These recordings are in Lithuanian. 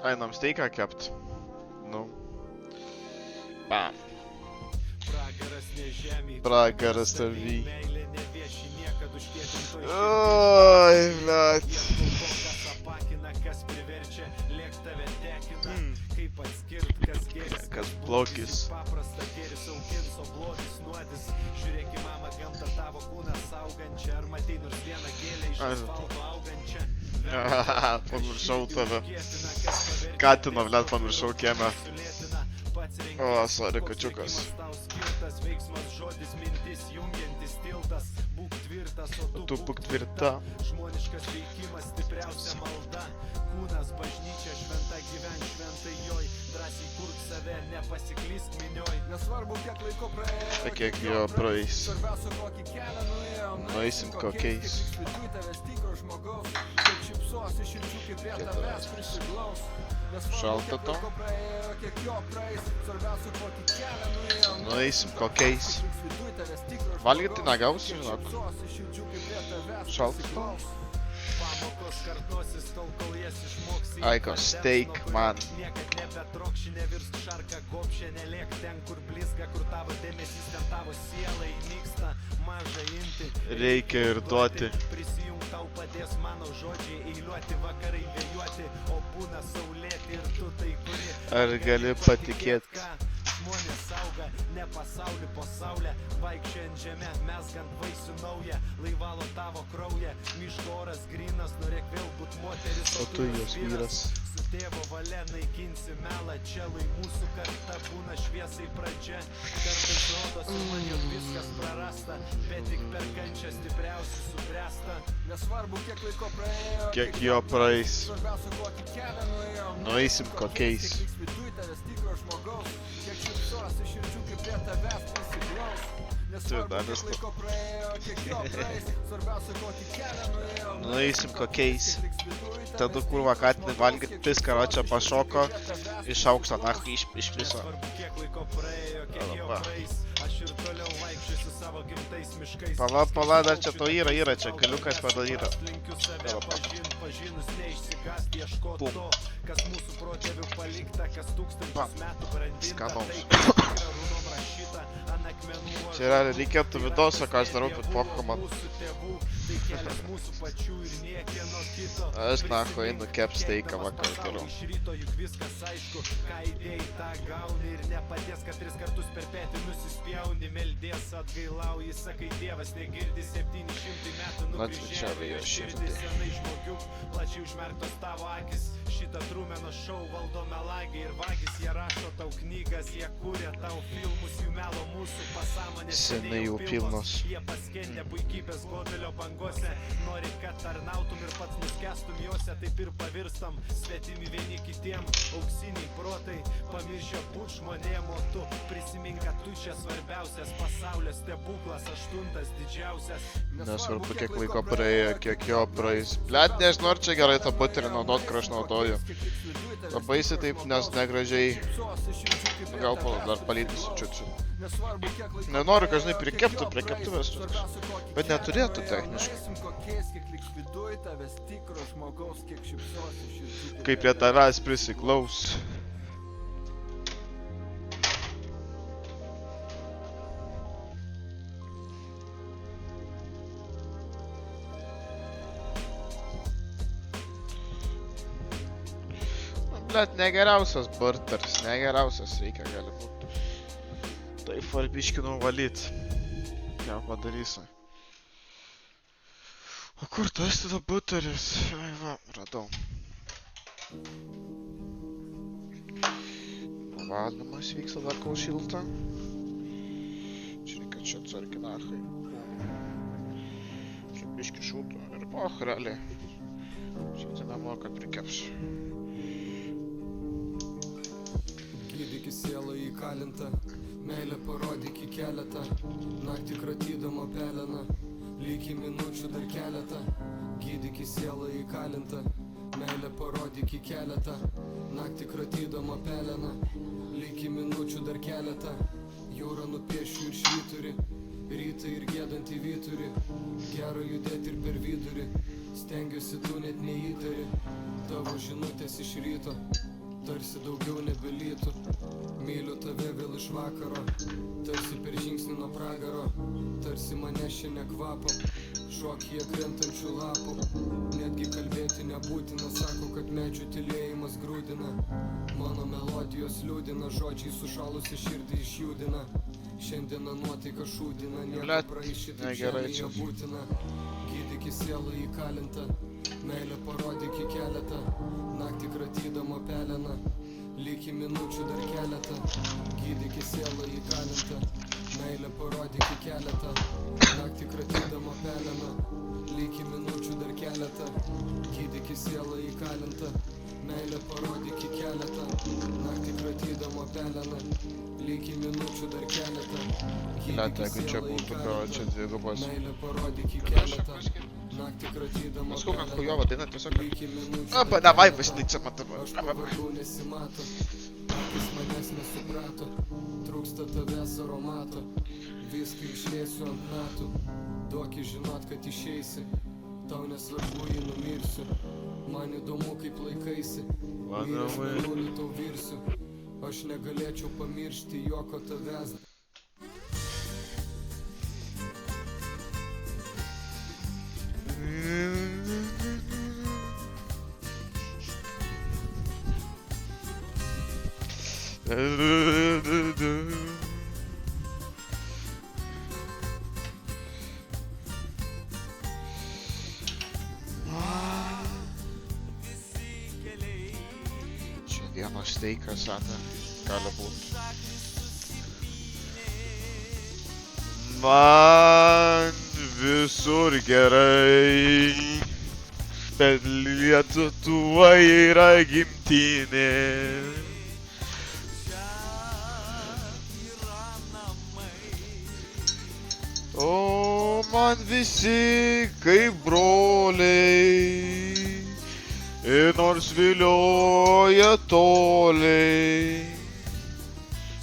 Einam steiką kept. Nu. Bam. Pragaras savy. Oi, bet. Kas blogis. Pamiršau tave. Katino, vlet, pamiršau kiemę. O, sorry, kačiukas. Tu būk tvirta. Kūnas bažnyčia šventa, gyven šventai joj, drąsiai kurk save, nepasiklysk minioj. Nesvarbu, kiek laiko praėjo, kiek jo praeis. Svarbiausia, kokį kelią nuėjom, nueisim kokiais. Šalta to. Nueisim kokiais. Valgyti negausi, žinok. Šalta to. Aiko steak, man. Reikia ir duoti. Ar gali patikėti? Žmonės auga, ne pasaulį po saulę, vaikščiant žemę, mezgant vaisių naują, laivalo tavo kraują, miško oras grynas, norėk vėl būt moteris, o tu jos vyras. Su tėvo valia naikinsi melą, čia lai mūsų karta būna šviesai pradžia, kartais rodosi man jau viskas prarasta, bet tik per kančią stipriausiai subręsta. Nesvarbu, kiek laiko praėjo, kiek jo praeis, nueisim kokiais. Turdanas to. Nueisim kokiais. Tada kurva katinį valgyt, tis karočią pašoko iš aukšto naktį iš viso. Pala, dar čia to yra, čia galiukas pada yra. Pum. Pam. Skanaus. Čia yra, reikėtų vidoso, ką aš darau, bet pocho man. Aš nacho einu kep steiką vakar geriau. Atvičia vėjo širdį. Šitą trumeno šou valdo melagiai ir vagis, jie rašo tau knygas, jie kuria tau filmus, jų melo mūsų pasąmonės senai jau pilnos. Jie paskendė puikybės godulio bangose, nori, kad tarnautum ir pats nuskestum juose, taip ir pavirstam, svetimi vieni kitiem, auksiniai protai, pamiršę būt žmonėm, o tu prisimink, kad tu čia svarbiausias pasaulio stebuklas, aštuntas didžiausias. Nesvarbu, kiek laiko praėjo, kiek jo praeis. Blet, nežinau, ar čia gerai tą buterį naudot, kur aš naudoju. Labai jisai taip negražiai. Gal dar palydysiu čiut. Nenoriu, kad žinai prikeptų prie keptuvės. Bet neturėtų techniškai. Kaip prie tavęs prisiklaus. Blet, negeriausias burteris, negeriausias reikia gali būti. Taip varbiškį nuvalyt. Ką padarysiu. O kur tas tada burteris? Ai va, radau. Valymas vyksta dar kol šilta. Čia reikia čia atsarkinachai. Čia biškį šūtų ir poch, realiai. Čia namo, kad prikepsiu. Gydyk į sielą įkalintą, meilę parodyk į keletą, naktį kratydama peleną, lyg į minučių dar keletą. Gydyk į sielą įkalintą, meilę parodyk į keletą, naktį kratydama peleną, lyg į minučių dar keletą. Jūrą nupiešiu ir švyturį, rytą ir gėdantį vyturį, gera judėti ir per vidurį, stengiuosi tu net neįtari. Tavo tau žinutės iš ryto, tarsi daugiau nebelytų. Myliu tave vėl iš vakaro, tarsi per žingsnį nuo pragaro, tarsi mane šiandien kvapo, šokyje krentančių lapų. Netgi kalbėti nebūtina, sako, kad medžių tylėjimas grūdina. Mano melodijos liūdina, žodžiai sušalusi širdį išjudina. Šiandieną nuotaika šūdina, nieko praeišyti žemėje būtina. Gydyk į sielą įkalintą, meilę parodyk į keletą, naktį kratydama peleną, lygi minučių dar keletą. Gydyk į sielą įkalintą, meilę parodyk į keletą, naktį kratydama peleną, lygi minučių dar keletą. Gydyk į sielą įkalintą, meilę parodyk į keletą, naktį kratydama peleną, lygi minučių dar keletą. Blet, jeigu čia būtų čia dvigubas. Meilę parodyk į keletą, naktį kratydama Paskau, man peleną, chujovo daina tiesiog. lygi minučių Aba, dar davai, keletą. pasidaryk čia matama. Aš pavardų nesimato, akis manęs nesuprato, trūksta tavęs aromato, viską išliesiu ant natų, duoki žinot, kad išeisi, tau nesvarbu, jei numirsiu, man įdomu, kaip laikaisi, miręs mėnulį tau virsiu, aš negalėčiau pamiršti joko tavęs. Čia dienos steikas, Ana, gali būt. Man visur gerai, bet Lietuva yra gimtinė. O man visi kaip broliai, ir nors vilioja toliai,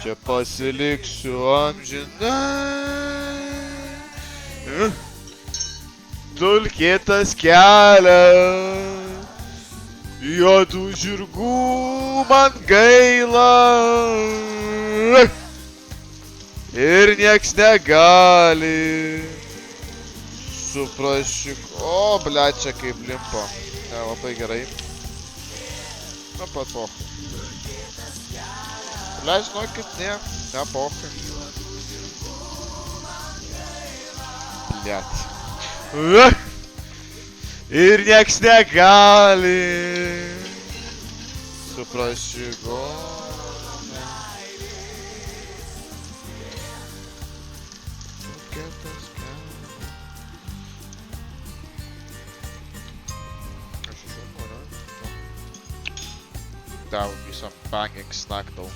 čia pasiliksiu amžinai. Dulkėtas kelias, juodų žirgų man gaila. Ir nieks negali suprasti. O, blet, čia kaip limpa. Ne, labai gerai. Na, pat pochai. Blet, žinokit, ne pochai. Blet. Ir nieks negali suprasti. That would be some banging snack though.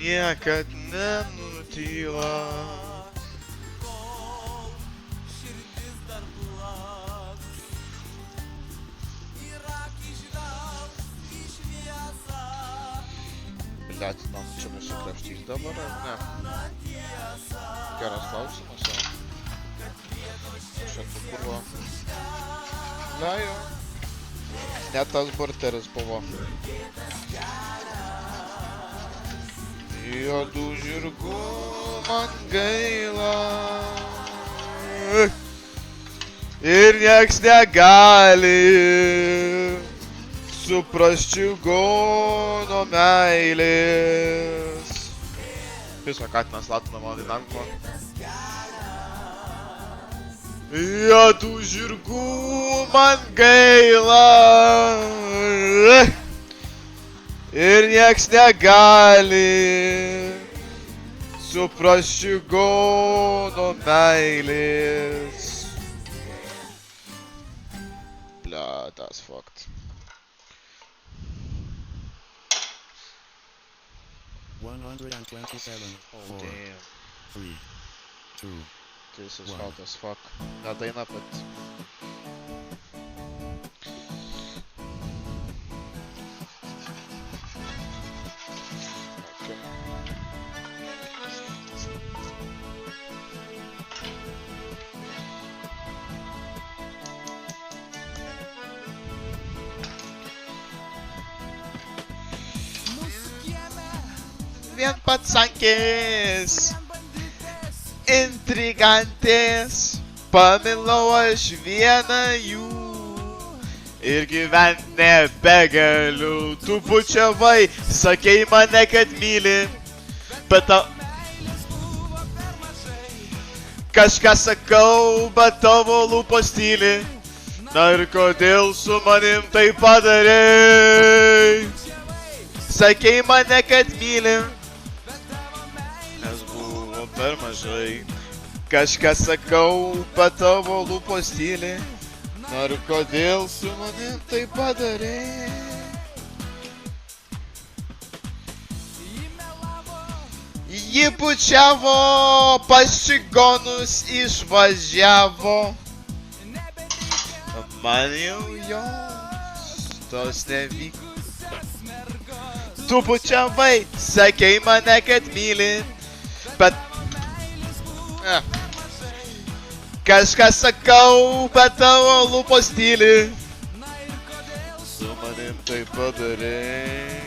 Niekad nenutyla. Blet, man čia nusikrapštys dabar, ar ne? Geras klausimas, o? Čia tu kurva. Na jo. Net tas burteris buvo. Juodų žirgų man gaila. Ir nieks negali suprast čigono meilės. Viso katinas latina mano dinamiko. Juodų žirgų man gaila. Ir nieks negali suprast čigono meilės. Bля, that's fucked. 127. Oh 4, damn. 3, 2. This is Wow. hot as fuck. Gal daina, bet... Okay. Vien patsankės, intrigantės, pamilau aš vieną jų ir gyvent nebegaliu. Tu bučiavai, sakei mane, kad myli, bet tau... Kažką sakau, bet tavo lūpos tyli. Na ir kodėl su manim tai padarei? Sakei mane, kad mylim, nes buvo per mažai. Kažką sakau, bet tavo lūpos tyli. Na ir kodėl su manim tai padarei? Ji bučiavo, pas čigonus išvažiavo. Man jau jos tos nevyko. Tu bučiavai, sakei mane, kad myli, bet... Kažką sakau, bet tavo lūpos tyli. Su manim tai padarei.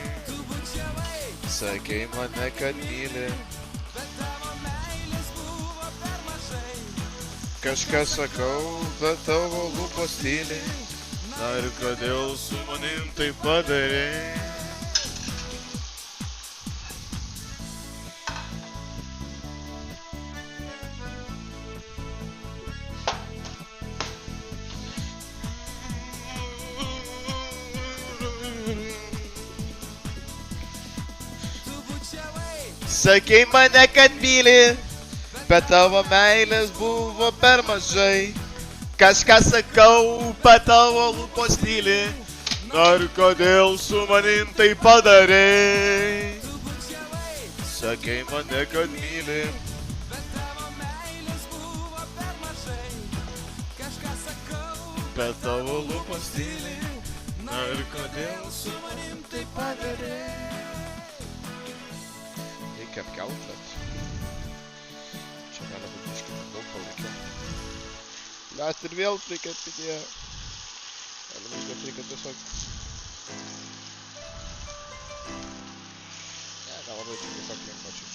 Sakei mane, kad myli. Kažką sakau, bet tavo lūpos tyli. Na ir kodėl su manim tai padarei? Sakei mane, kad myli, bet tavo meilės buvo per mažai. Kažką sakau, bet tavo lūpos tyli. Na ir kodėl su manim tai padarei? Sakei mane, kad myli. Bet tavo lūpos tyli. Na ir kodėl su manim tai padarei? Reikia apkelt, bet... Čia gali būti biškį per daug palaikė. Lest ir vėl reikia atpidėję. Gali būti, kad reikia tiesiog... Ne, nelabai čia tiesiog lengva čia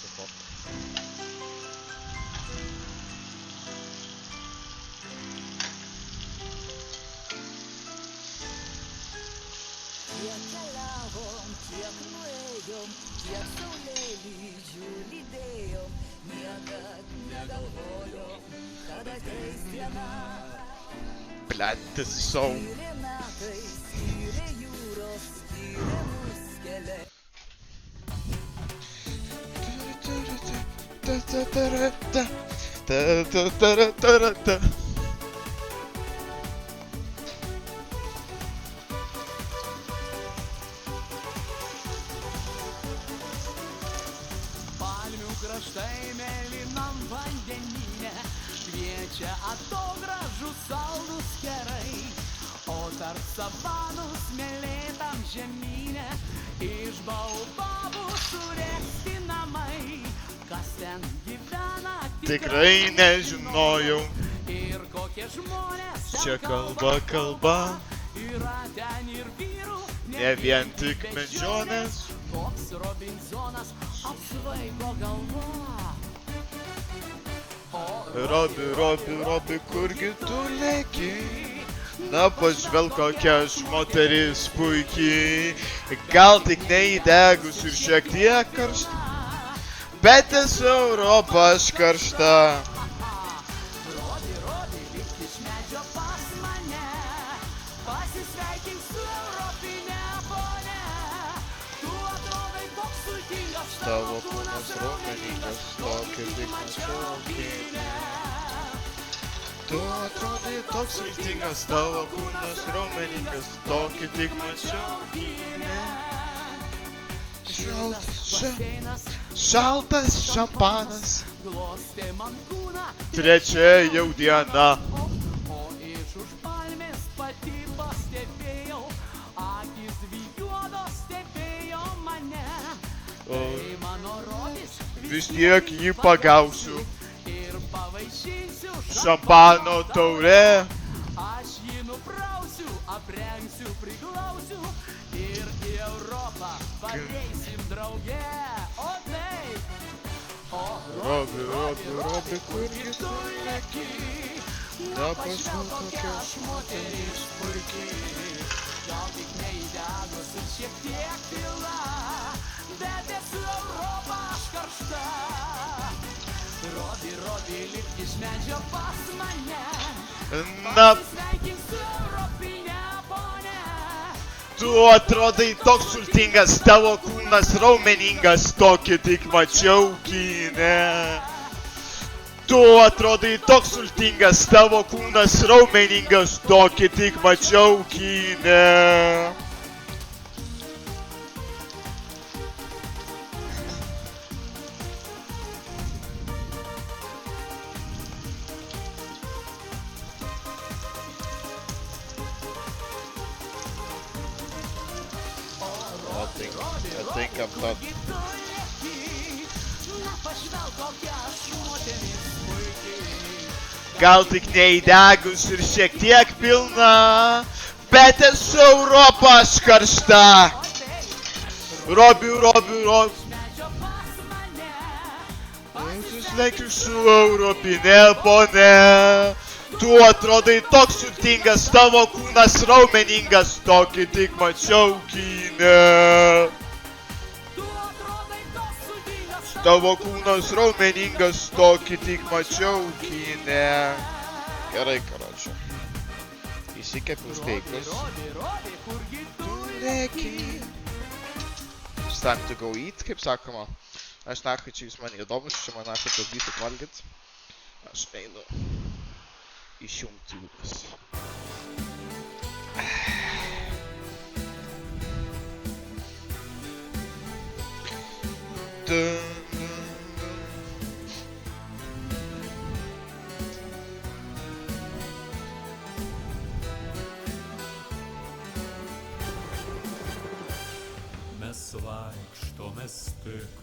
suport. Tiek keliavom, tiek nuėjom, tiek saulėlydžių lydėjom, niekad negalvojom, kad ateis diena. Blet, this is so... Skyrė metai, skyrė jūros, skyrė mus keliai. Palmių kraštai mėlynam vandenyne kviečia atogražų saldus kerai, o tarp savanų smėlėtam žemyne iš baobabų suręsti namai. Kas ten gyvena, Tikrai nežinojau. ir kokie žmonės Čia kalba. Yra ten ir vyrų, Ne vien tik medžionės. Koks Robinzonas apsvaigo galva. Robi, kurgi tu leki? Na pažvelk, kokia aš moteris puikiai. Gal tik neįdegus ir šiek tiek karšta, bet esu Europa aš karšta. Rodi, lipk iš medžio pas mane, pasisveikink su europinė ponia. Tu atrodai toks sultingas, Tavo kūnas raumeningas, tokį tik mačiau kine. Tu atrodai toks sultingas, tavo kūnas raumeningas, tokį tik mačiau kine. Šaltas šampanas. Glostė man kūną, Trečia jau diena. o iš už palmės pati pastebėjau, akis vyjuodos stebėjo mane. Tai mano robis Vis tiek jį pagausiu. ir pavaišinsiu Šampano taurė. Aš jį nuprausiu, aprengsiu, priglausiu ir į Europą pareisim drauge. O taip, Robi, kurgi tu leki, nepažvelk kokia aš moteris puiki. Gal tik neįdegus ir šiek tiek tyla, bet esu Europa aš karšta. Robi, lipk iš medžio pas mane. Na, Sveikink su europinė ponia. tu atrodai toks sultingas, tavo kūnas raumeningas, tokį tik mačiau kine. Tu atrodai toks sultingas, tavo kūnas raumeningas, tokį tik mačiau kine. I think I'm done. Nepažvelk kokia aš moteris puiki. Gal tik neįdegus ir šiek tiek pilna, bet esu Europa aš karšta. Robi. Medžio pas mane. Susleikiu su europinė ponė. Tu atrodai toks sultingas, tavo kūnas raumeningas, tokį tik mačiau kine. Tu atrodai toks sultingas. Tavo kūnas raumeningas, tokį tik mačiau kine. Gerai, karočią. Įsikepiu steikus. Robi, kurgi tu Leki. It's time to go eat, kaip sakoma. Aš nahui čia jūs man įdomus, čia man nahui trukdysit valgyt. Aš einu išjungti jūras. Mes vaikštomės tik